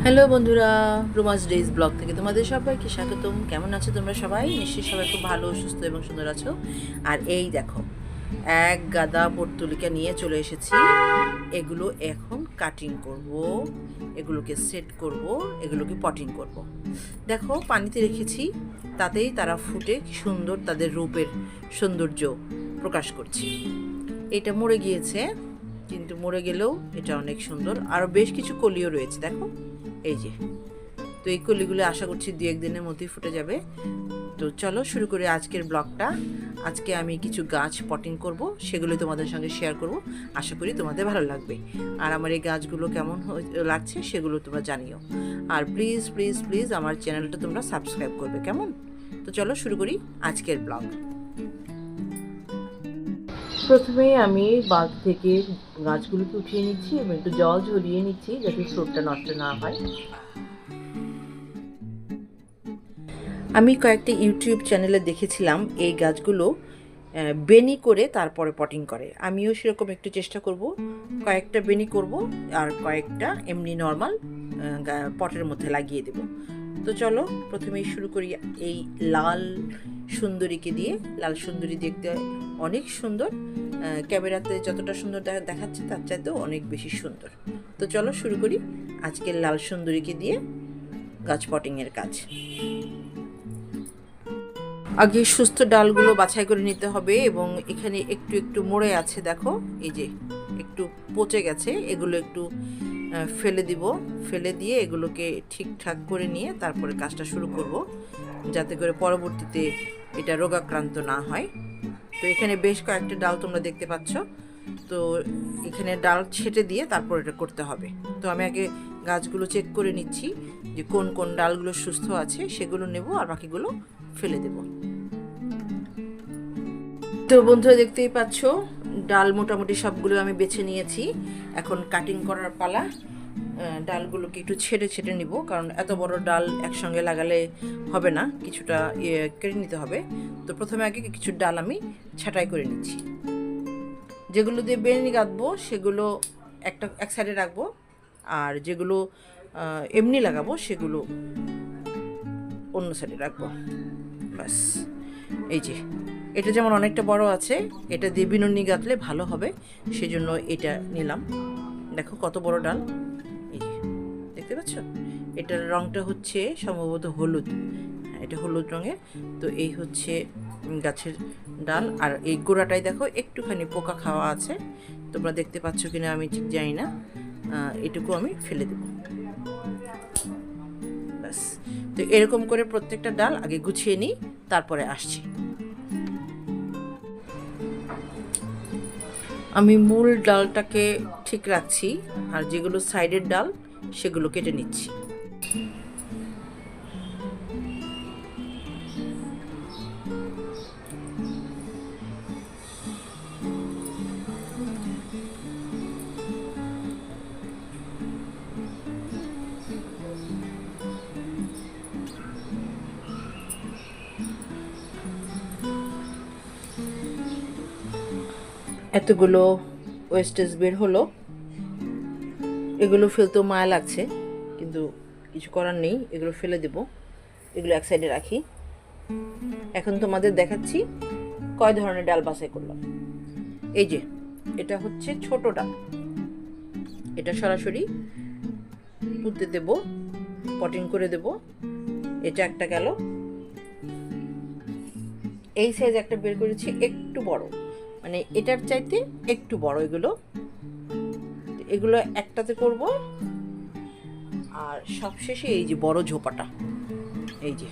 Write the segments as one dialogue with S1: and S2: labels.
S1: Hello বন্ধুরা, Roma's days blog থেকে তোমাদের সবাইকে স্বাগতম। কেমন আছো তোমরা সবাই? নিশ্চয়ই সবাই খুব ভালো, সুস্থ এবং সুন্দর আছো। আর এই দেখো, এক গাদা পর্তুলিকা নিয়ে চলে এসেছি। এগুলো এখন কাটিং করব, এগুলোকে সেট করব, এগুলোকে পটিং করব। দেখো পানিতে রেখেছি, তাতেই তারা ফুটে কি সুন্দর তাদের রূপের সৌন্দর্য প্রকাশ করছে। এটা মরে গিয়েছে, কিন্তু মরে গেলেও এটা অনেক সুন্দর। আরও বেশ কিছু কলিও রয়েছে, দেখো এই যে। তো এই কলিগুলো আশা করছি 2-1 দিনের মধ্যেই ফুটে যাবে। তো চলো শুরু করি আজকের ব্লগটা। আজকে আমি কিছু গাছ পটিং করব, সেগুলো তোমাদের সঙ্গে শেয়ার করব। আশা করি তোমাদের ভালো লাগবে। আর আমার এই গাছগুলো কেমন লাগছে সেগুলো তোমরা জানিও। আর প্লিজ প্লিজ প্লিজ আমার চ্যানেলটা তোমরা সাবস্ক্রাইব করবে, কেমন? তো চলো শুরু করি আজকের ব্লগ। প্রথমেই আমি বালতি থেকে গাছগুলোকে উঠিয়ে নিচ্ছি এবং একটু জল ঝরিয়ে নিচ্ছি যাতে ফ্রুটটা নষ্ট না হয়। আমি কয়েকটা ইউটিউব চ্যানেলে দেখেছিলাম এই গাছগুলো বেনি করে তারপরে পটিং করে। আমিও সেরকম একটু চেষ্টা করব, কয়েকটা বেনি করব আর কয়েকটা এমনি নর্মাল পটের মধ্যে লাগিয়ে দেব। তো চলো প্রথমেই শুরু করি এই লাল সুন্দরীকে দিয়ে। লাল সুন্দরী দেখতে অনেক সুন্দর, ক্যামেরাতে যতটা সুন্দর দেখাচ্ছে তার চাইতেও অনেক বেশি সুন্দর। তো চলো শুরু করি আজকের লাল সুন্দরীকে দিয়ে গাছ পটিংয়ের কাজ। আগে সুস্থ ডালগুলো বাছাই করে নিতে হবে এবং এখানে একটু একটু মরে আছে, দেখো এই যে একটু পচে গেছে, এগুলো একটু ফেলে দিব। ফেলে দিয়ে এগুলোকে ঠিকঠাক করে নিয়ে তারপরে কাজটা শুরু করব, যাতে করে পরবর্তীতে এটা রোগাক্রান্ত না হয়। তো এখানে বেশ কয়েকটা ডাল তোমরা দেখতে পাচ্ছ। তো এখানে ডাল ছেটে দিয়ে তারপর এটা করতে হবে। তো আমি আগে গাছগুলো চেক করে নিচ্ছি যে কোন কোন ডালগুলো সুস্থ আছে, সেগুলো নেব আর বাকিগুলো ফেলে দেব। তো বন্ধুরা দেখতেই পাচ্ছ ডাল মোটামুটি সবগুলো আমি বেছে নিয়েছি। এখন কাটিং করার পালা। ডালগুলোকে একটু ছেড়ে ছেড়ে নিব, কারণ এত বড় ডাল একসঙ্গে লাগালে হবে না, কিছুটা কেটে নিতে হবে। তো প্রথমে আগে কিছু ডাল আমি ছাঁটাই করে নিচ্ছি। যেগুলো দিয়ে বেনি গাঁথবো সেগুলো এক সাইডে রাখবো, আর যেগুলো এমনি লাগাবো সেগুলো অন্য সাইডে রাখবো। ব্যাস, এই যে এটা যেমন অনেকটা বড় আছে, এটা দিয়ে বিনুনি গাঁথলে ভালো হবে, সেজন্য এটা নিলাম। দেখো কত বড় ডাল, এই যে দেখতে পাচ্ছ। এটার রঙটা হচ্ছে সম্ভবত হলুদ, হ্যাঁ এটা হলুদ রঙের। তো এই হচ্ছে গাছের ডাল। আর এই গোড়াটায় দেখো একটুখানি পোকা খাওয়া আছে, তোমরা দেখতে পাচ্ছ কিনা আমি ঠিক জানি না। এটুকু আমি ফেলে দেব, ব্যাস। তো এরকম করে প্রত্যেকটা ডাল আগে গুছিয়ে নিই, তারপরে আসছি। আমি মূল ডালটাকে ঠিক রাখছি, আর যেগুলো সাইডের ডাল সেগুলো কেটে নিচ্ছি। এতগুলো ওয়েস্টেজ বের হলো, এগুলো ফেলতেও মায়া লাগছে, কিন্তু কিছু করার নেই, এগুলো ফেলে দেব। এগুলো এক সাইডে রাখি। এখন তোমাদের দেখাচ্ছি কয় ধরনের ডাল বাছাই করলাম। এই যে এটা হচ্ছে ছোট ডাল, এটা সরাসরি পুঁতে দেব, পটিং করে দেব। এটা একটা গেল। এই সাইজ একটা বের করেছি, একটু বড়, মানে এটার চাইতে একটু বড় এগুলো। এগুলো একটাতে করব। আর সবশেষে এই যে বড় ঝোপাটা, এই যে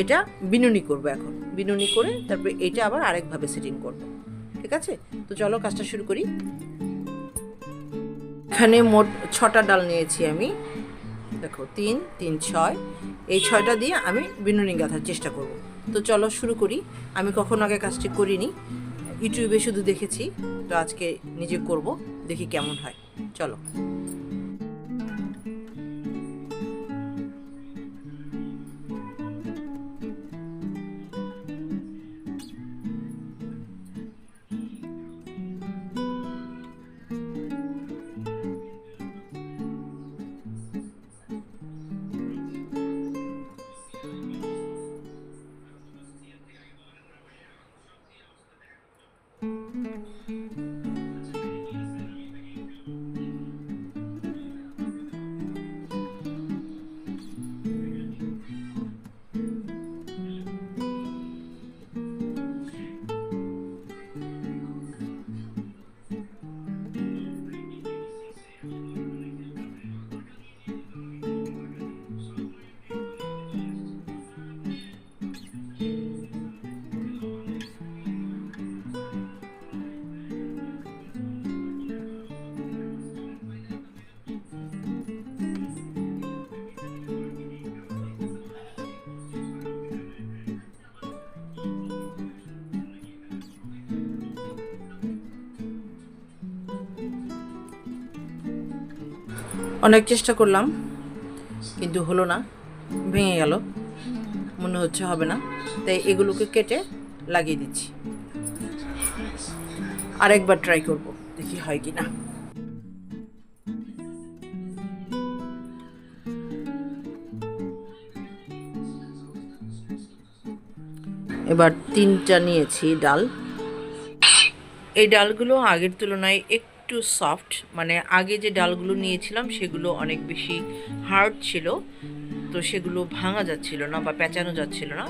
S1: এটা বিনুনি করব। এখন বিনুনি করে তারপরে এটা আবার আরেকভাবে সেটিং করব, ঠিক আছে? তো চলো কাজটা শুরু করি। এখানে মোট 6টা ডাল নিয়েছি আমি, দেখো 3, 3, 6। এই 6টা দিয়ে আমি বিনুনি গাঁথার চেষ্টা করব। তো চলো শুরু করি। আমি কখনো আগে কাজটি করিনি, ইউটিউবে শুধু দেখেছি। তো আজকে নিজে করব, দেখি কেমন হয়। চলো। অনেক চেষ্টা করলাম কিন্তু হলো না, ভেঙে গেল, মনে হচ্ছে হবে না, তাই এগুলোকে কেটে লাগিয়ে দিচ্ছি। আরেকবার ট্রাই করব, দেখি হয় কি না। এবার 3টা নিয়েছি ডাল। এই ডালগুলো আগের তুলনায় একটু সফট, মানে আগে যে ডালগুলো নিয়েছিলাম সেগুলো অনেক বেশি হার্ড ছিল, তো সেগুলো ভাঙা যাচ্ছিল না বা পেঁচানো যাচ্ছিল না।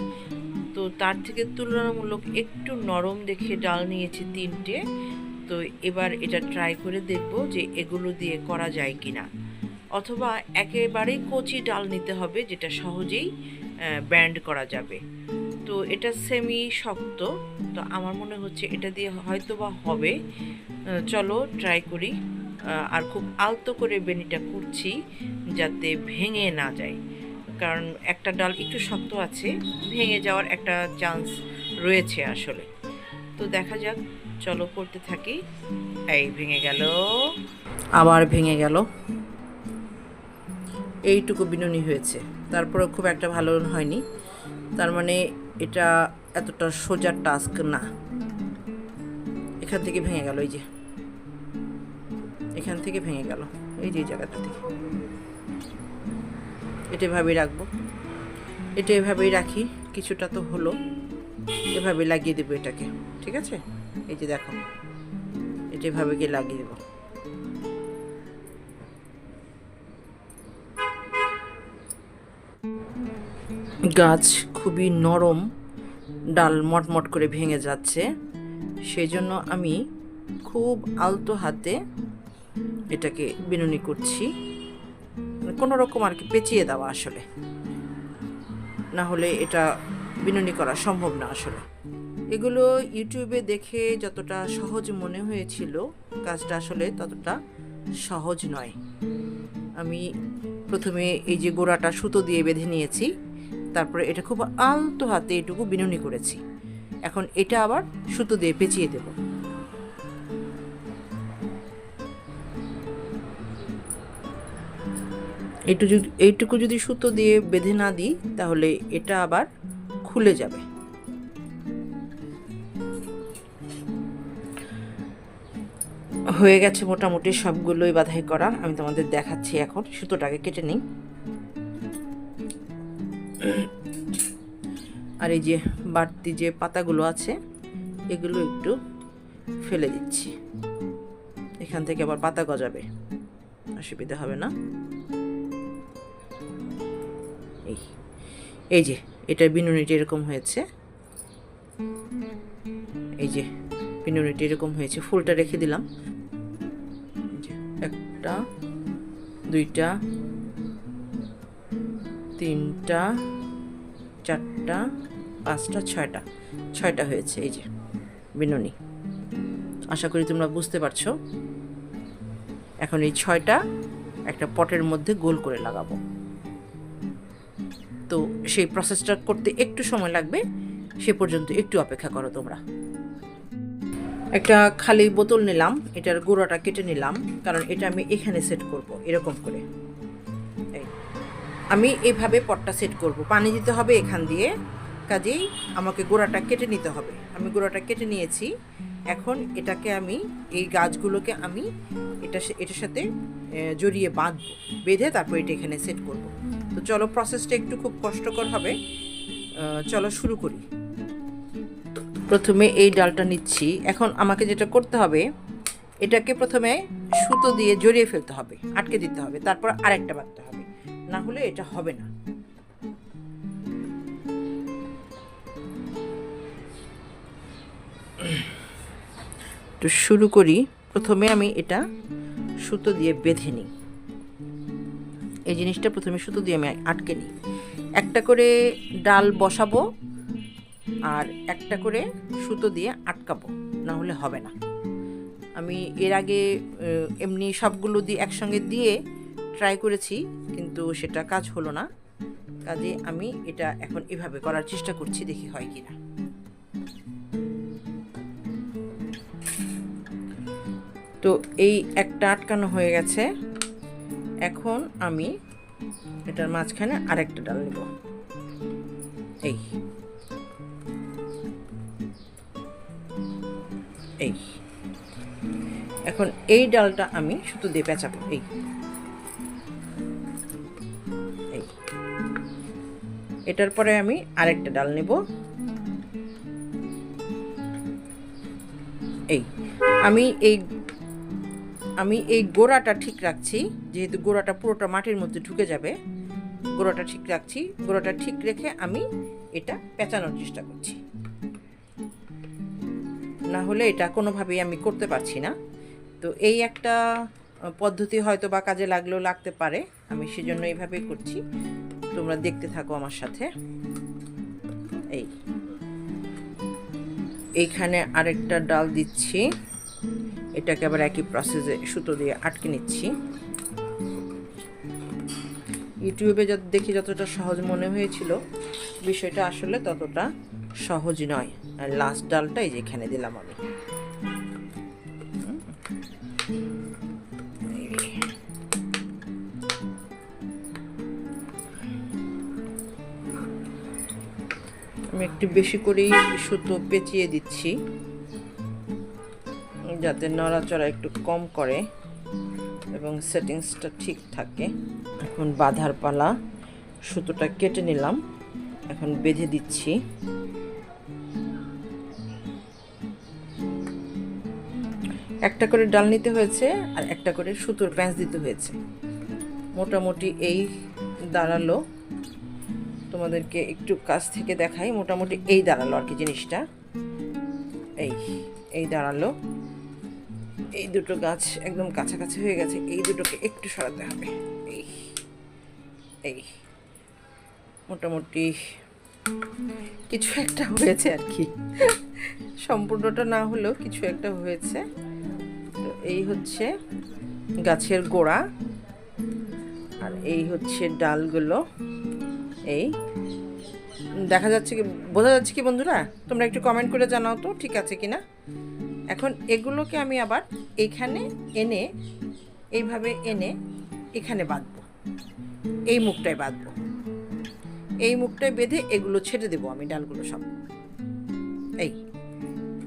S1: তো তার থেকে তুলনামূলক একটু নরম দেখে ডাল নিয়েছি 3টে। তো এবার এটা ট্রাই করে দেখব যে এগুলো দিয়ে করা যায় কি না, অথবা একেবারেই কচি ডাল নিতে হবে যেটা সহজেই ব্যান্ড করা যাবে। তো এটা সেমি শক্ত, তো আমার মনে হচ্ছে এটা দিয়ে হয়তো বা হবে। চলো ট্রাই করি। আর খুব আলতো করে বেনিটা করছি যাতে ভেঙে না যায়, কারণ একটা ডাল একটু শক্ত আছে, ভেঙে যাওয়ার একটা চান্স রয়েছে আসলে। তো দেখা যাক, চলো করতে থাকি। এই ভেঙে গেল, আবার ভেঙে গেল। এইটুকু বিনুনি হয়েছে, তারপরে খুব একটা ভালো হয়নি। তার মানে এটা এতটা সোজা টাস্ক না। এখান থেকে ভেঙে গেল, এই যে এখান থেকে ভেঙে গেল, এই যে জায়গাটা থেকে। এটা এভাবেই রাখবো, এটা এভাবেই রাখি। কিছুটা তো হলো, এভাবে লাগিয়ে দেবো এটাকে, ঠিক আছে? এই যে দেখো, এটা এভাবে গিয়ে লাগিয়ে দেবো। গাছ খুবই নরম, ডাল মটমট করে ভেঙে যাচ্ছে, সেই জন্য আমি খুব আলতো হাতে এটাকে বিনুনি করছি, কোনো রকম আর কি পেঁচিয়ে দেওয়া আসলে, না হলে এটা বিনুনি করা সম্ভব না আসলে। এগুলো ইউটিউবে দেখে যতটা সহজ মনে হয়েছিল, কাজটা আসলে ততটা সহজ নয়। আমি প্রথমে এই যে গোড়াটা সুতো দিয়ে বেঁধে নিয়েছি, তারপরে এটা খুব আলতো হাতে এটুকু বিনুনি করেছি। এখন এটা আবার সুতো দিয়ে পেঁচিয়ে দেব। এইটুকু যদি সুতো দিয়ে বেঁধে না দিই তাহলে এটা আবার খুলে যাবে। হয়ে গেছে মোটামুটি সবগুলোই বাঁধাই করা, আমি তোমাদের দেখাচ্ছি। এখন সুতোটাকে কেটে নিই। আর এই যে বাড়তি যে পাতাগুলো আছে এগুলো একটু ফেলে দিচ্ছি, এখান থেকে আবার পাতা গজাবে, অসুবিধা হবে না। এই যে এটার বিনুনিটি এরকম হয়েছে, এই যে বিনুনিটি এরকম হয়েছে। ফুলটা রেখে দিলাম, 1টা 2টা 3টা 4টা 5টা 6টা হয়েছে। এই যে বিনুনি, আশা করি তোমরা বুঝতে পারছো। এখন এই 6টা একটা পটের মধ্যে গোল করে লাগাবো। তো সেই প্রসেসটা করতে একটু সময় লাগবে, সে পর্যন্ত একটু অপেক্ষা করো তোমরা। একটা খালি বোতল নিলাম, এটার গোড়াটা কেটে নিলাম, কারণ এটা আমি এখানে সেট করব এরকম করে। আমি এভাবে পটটা সেট করব, পানি দিতে হবে এখান দিয়ে, কাজেই আমাকে গোড়াটা কেটে নিতে হবে। আমি গোড়াটা কেটে নিয়েছি। এখন এটাকে আমি এই গাছগুলোকে আমি এটার সাথে জড়িয়ে বাঁধবো, বেঁধে তারপর এটা এখানে সেট করব। তো চলো, প্রসেসটা একটু খুব কষ্টকর হবে, চলো শুরু করি। প্রথমে এই ডালটা নিচ্ছি। এখন আমাকে যেটা করতে হবে, এটাকে প্রথমে সুতো দিয়ে জড়িয়ে ফেলতে হবে, আটকে দিতে হবে, তারপর আরেকটা বাঁধতে হবে, না হলে এটা হবে না। তো শুরু করি। প্রথমে আমি এটা সুতো দিয়ে বেঁধে নিই। এই জিনিসটা প্রথমে সুতো দিয়ে আমি আটকে নিই। একটা করে ডাল বসাবো আর একটা করে সুতো দিয়ে আটকাবো, না হলে হবে না। আমি এর আগে এমনি সবগুলো দিয়ে একসঙ্গে দিয়ে ট্রাই করেছি, কিন্তু সেটা কাজ হলো না। কাজে আমি এটা এখন এভাবে করার চেষ্টা করছি, দেখি হয় কিনা। তো এই একটা আটকানো হয়ে গেছে। এখন আমি এটার মাঝখানে আরেকটা ডাল নেব। এই এই এখন এই ডালটা আমি সুতো দিয়ে পেঁচাবো। এই এই এটার পরে আমি আরেকটা ডাল নেব। এই আমি এই গোড়াটা ঠিক রাখছি, যেহেতু গোড়াটা পুরোটা মাটির মধ্যে ঢুকে যাবে। গোড়াটা ঠিক রাখছি, গোড়াটা ঠিক রেখে আমি এটা পেঁচানোর চেষ্টা করছি, না হলে এটা কোনোভাবেই আমি করতে পারছি না। তো এই একটা পদ্ধতি হয়তো বা কাজে লাগলেও লাগতে পারে, আমি সেজন্য এইভাবেই করছি। তোমরা দেখতে থাকো আমার সাথে। এইখানে আরেকটা ডাল দিচ্ছি, এটাকে আবার একই প্রসেসে সুতো দিয়ে আটকে নিচ্ছি। ইউটিউবে দেখি যতটা সহজ মনে হয়েছিল, বিষয়টা আসলে ততটা সহজ নয়। আর লাস্ট ডালটা এই যে এখানে দিলাম আমি। আমি একটু বেশি করেই সুতো পেঁচিয়ে দিচ্ছি, যাতে নড়াচড়া একটু কম করে এবং সেটিংসটা ঠিক থাকে। এখন বাঁধার পালা। সুতোটা কেটে নিলাম, এখন বেঁধে দিচ্ছি। একটা করে ডাল নিতে হয়েছে আর একটা করে সুতোর প্যাঁচ দিতে হয়েছে। মোটামুটি এই দাঁড়ালো। তোমাদেরকে একটু কাছ থেকে দেখাই। মোটামুটি এই দাঁড়ালো আর কি জিনিসটা। এই দাঁড়ালো। এই দুটো গাছ একদম কাছাকাছি হয়ে গেছে, এই দুটোকে একটু সরাতে হবে। এই মোটামুটি কিছু একটা হয়েছে আর কি, সম্পূর্ণটা না হলেও কিছু একটা হয়েছে। তো এই হচ্ছে গাছের গোড়া আর এই হচ্ছে ডালগুলো। এই দেখা যাচ্ছে কি, বোঝা যাচ্ছে কি বন্ধুরা? তোমরা একটু কমেন্ট করে জানাও তো ঠিক আছে কিনা। এখন এগুলোকে আমি আবার এইখানে এনে, এইভাবে এনে এখানে বাঁধবো, এই মুখটায় বাঁধবো। এই মুখটায় বেঁধে এগুলো ছেড়ে দেবো আমি, ডালগুলো সব।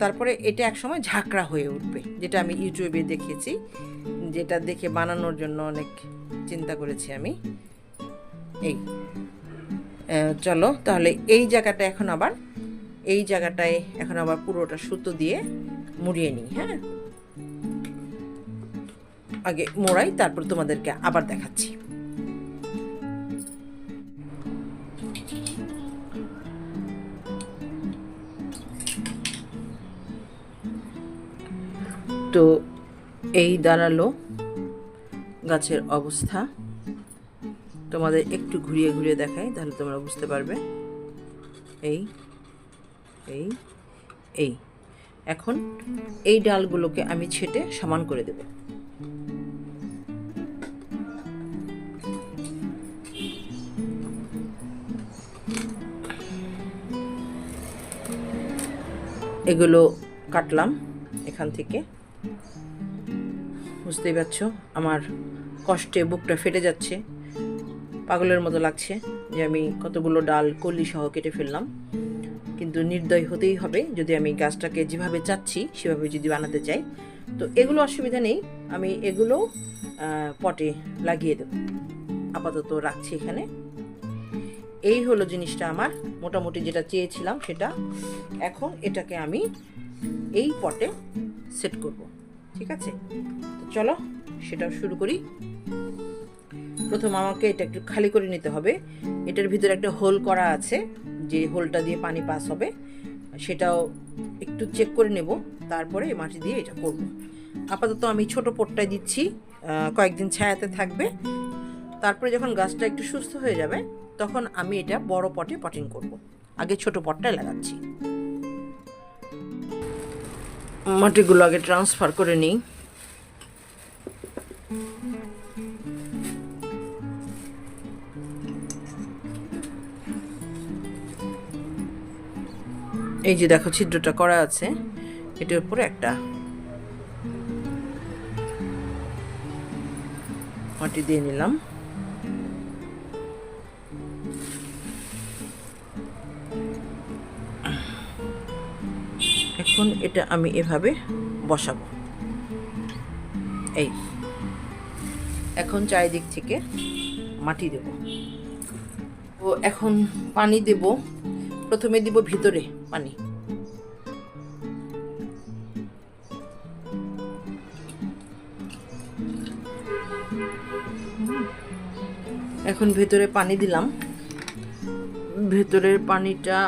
S1: তারপরে এটা একসময় ঝাঁকড়া হয়ে উঠবে, যেটা আমি ইউটিউবে দেখেছি, যেটা দেখে বানানোর জন্য অনেক চিন্তা করেছি আমি। চলো তাহলে এই জায়গাটায় এখন আবার পুরোটা সুতো দিয়ে মুড়িয়ে নিই। হ্যাঁ, আগে মোড়াই, তারপর তোমাদেরকে আবার দেখাচ্ছি। তো এই দাঁড়ালো গাছের অবস্থা। তোমাদের একটু ঘুরিয়ে ঘুরিয়ে দেখাই, তাহলে তোমরা বুঝতে পারবে। এই এখন এই ডালগুলোকে আমি ছেটে সমান করে দেব। এগুলো কাটলাম এখান থেকে। বুঝতেই পারছো আমার কষ্টে বুকটা ফেটে যাচ্ছে, পাগলের মতো লাগছে যে আমি কতগুলো ডাল কলি সহ কেটে ফেললাম। কিন্তু নির্দয় হতেই হবে, যদি আমি গাছটাকে যেভাবে চাচ্ছি সেভাবে যদি বানাতে চাই। তো এগুলো অসুবিধা নেই, আমি এগুলো পটে লাগিয়ে দেব। আপাতত রাখছি এখানে। এই হলো জিনিসটা আমার মোটামুটি যেটা চেয়েছিলাম সেটা। এখন এটাকে আমি এই পটে সেট করব, ঠিক আছে? তো চলো সেটাও শুরু করি। প্রথম আমাকে এটা একটু খালি করে নিতে হবে। এটার ভিতরে একটা হোল করা আছে, যে হোলটা দিয়ে পানি পাস হবে সেটাও একটু চেক করে নেব, তারপরে মাটি দিয়ে এটা করব। আপাতত আমি ছোট পটটায় দিচ্ছি, কয়েকদিন ছায়াতে থাকবে। তারপরে যখন গাছটা একটু সুস্থ হয়ে যাবে তখন আমি এটা বড় পটে পটিং করব। আগে ছোট পটটায় লাগাচ্ছি। মাটিগুলো আগে ট্রান্সফার করে নিই। এই যে দেখো ছিদ্রটা করা আছে, এটার উপরে একটা মাটি দিয়ে নিলাম। এখন এটা আমি এভাবে বসাবো। এই এখন চারিদিক থেকে মাটি দেব। তো এখন পানি দেব। প্রথমে দিব ভিতরে পানি। এখন ভেতরে পানি দিলাম। ভেতরের পানিটা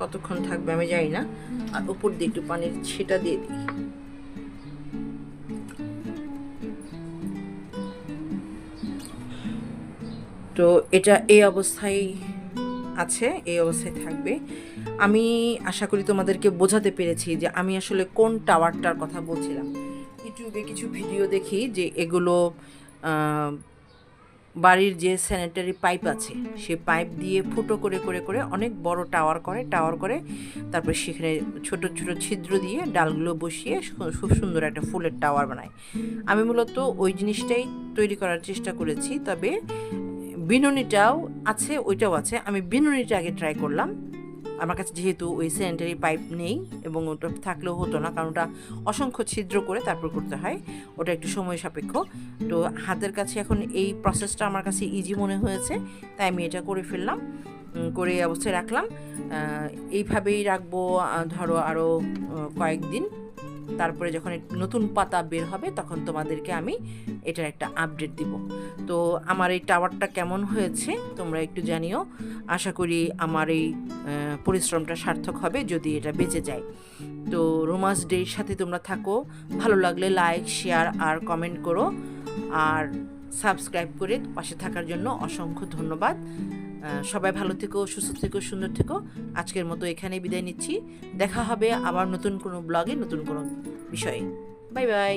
S1: কতক্ষণ থাকবে আমি জানি না, আর উপর দিয়ে একটু পানির ছিটা দিয়ে দিই। তো এটা এই অবস্থায় আছে, এই অবস্থায় থাকবে। আমি আশা করি তোমাদেরকে বোঝাতে পেরেছি যে আমি আসলে কোন টাওয়ারটার কথা বলছিলাম। ইউটিউবে কিছু ভিডিও দেখি যে এগুলো বাড়ির যে স্যানিটারি পাইপ আছে সে পাইপ দিয়ে ফুটো করে করে করে অনেক বড় টাওয়ার করে তারপরে সেখানে ছোট ছোট ছিদ্র দিয়ে ডালগুলো বসিয়ে খুব সুন্দর একটা ফুলের টাওয়ার বানায়। আমি মূলত ওই জিনিসটাই তৈরি করার চেষ্টা করেছি, তবে বিনুনিটাও আছে, ওইটাও আছে। আমি বিনুনিটা আগে ট্রাই করলাম। আমার কাছে যেহেতু ওই স্যানিটারি পাইপ নেই এবং ওটা থাকলেও হতো না, কারণ ওটা অসংখ্য ছিদ্র করে তারপর করতে হয়, ওটা একটু সময় সাপেক্ষ। তো হাতের কাছে এখন এই প্রসেসটা আমার কাছে ইজি মনে হয়েছে, তাই আমি এটা করে ফেললাম, করে এই অবস্থায় রাখলাম। এইভাবেই রাখবো ধরো আরও কয়েকদিন। তারপরে যখন নতুন পাতা বের হবে তখন তোমাদেরকে আমি এটার একটা আপডেট দিব। তো আমার এই টাওয়ারটা কেমন হয়েছে তোমরা একটু জানিও। আশা করি আমার এই পরিশ্রমটা সার্থক হবে যদি এটা বেঁচে যায়। তো রোমান্স ডের সাথে তোমরা থাকো। ভালো লাগলে লাইক, শেয়ার আর কমেন্ট করো, আর সাবস্ক্রাইব করে পাশে থাকার জন্য অসংখ্য ধন্যবাদ। সবাই ভালো থেকো, সুস্থ থেকো, সুন্দর থেকো। আজকের মতো এখানেই বিদায় নিচ্ছি। দেখা হবে আবার নতুন কোনো ব্লগে, নতুন কোনো বিষয়ে। Bye bye.